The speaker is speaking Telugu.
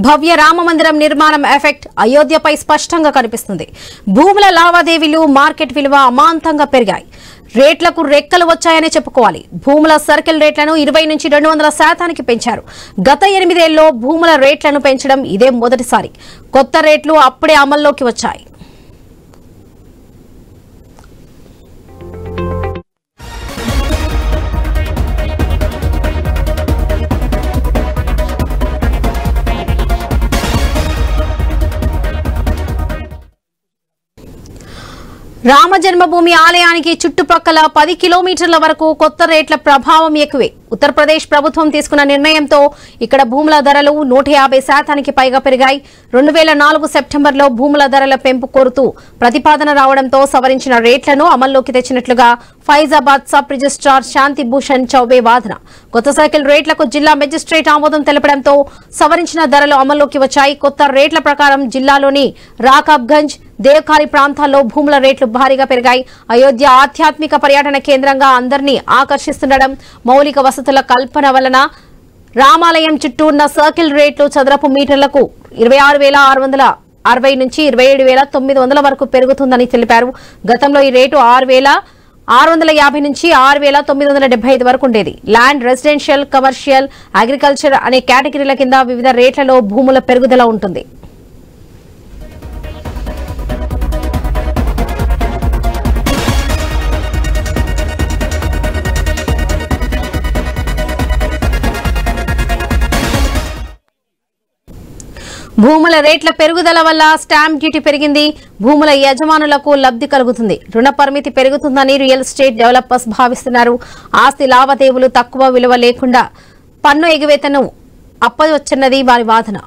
భవ్య రామ మందిరం నిర్మాణం ఎఫెక్ట్ అయోధ్యపై స్పష్టంగా కనిపిస్తుంది. భూముల లావాదేవీలు, మార్కెట్ విలువ అమాంతంగా పెరిగాయి. రేట్లకు రెక్కలు వచ్చాయని చెప్పుకోవాలి. భూముల సర్కిల్ రేట్లను 20 నుంచి 200% పెంచారు. గత 8 ఏళ్లలో భూముల రేట్లను పెంచడం ఇదే మొదటిసారి. కొత్త రేట్లు అప్పుడే అమల్లోకి వచ్చాయి. రామ జన్మభూమి ఆలయానికి చుట్టుపక్కల 10 కిలోమీటర్ల వరకు కొత్త రేట్ల ప్రభావం ఎక్కువే. ఉత్తరప్రదేశ్ ప్రభుత్వం తీసుకున్న నిర్ణయంతో ఇక్కడ భూముల ధరలు 150% పైగా పెరిగాయి. 2004 సెప్టెంబర్లో భూముల ధరల పెంపు కోరుతూ ప్రతిపాదన రావడంతో సవరించిన రేట్లను అమల్లోకి తెచ్చినట్లుగా ఫైజాబాద్ సబ్ రిజిస్ట్రార్ శాంతి భూషణ్ చౌబే వాదన. కొత్త సైకిల్ రేట్లకు జిల్లా మెజిస్ట్రేట్ ఆమోదం తెలపడంతో సవరించిన ధరలు అమల్లోకి వచ్చాయి. కొత్త రేట్ల ప్రకారం జిల్లాలోని రాకాబ్గంజ్, దేవకారి ప్రాంతాల్లో భూముల రేట్లు భారీగా పెరిగాయి. అయోధ్య ఆధ్యాత్మిక పర్యటన కేంద్రంగా అందరినీ ఆకర్షిస్తుండడం, మౌలిక వసతుల కల్పన వలన రామాలయం చుట్టూ ఉన్న సర్కిల్ రేట్లు చదరపు మీటర్లకు 26,660 నుంచి 27,900 వరకు పెరుగుతుందని తెలిపారు. గతంలో ఈ రేటు 6,650 నుంచి 6,975 వరకు ఉండేది. ల్యాండ్, రెసిడెన్షియల్, కమర్షియల్, అగ్రికల్చర్ అనే కేటగిరీల కింద వివిధ రేట్లలో భూముల పెరుగుదల ఉంటుంది. భూముల రేట్ల పెరుగుదల వల్ల స్టాంప్ డ్యూటీ పెరిగింది. భూముల యజమానులకు లబ్ధి కలుగుతుంది. రుణ పరిమితి పెరుగుతుందని రియల్ ఎస్టేట్ డెవలపర్స్ భావిస్తున్నారు. ఆస్తి లావాదేవీలు తక్కువ విలువ లేకుండా పన్ను ఎగవేతను అప్పవచ్చన్నది వారి వాదన.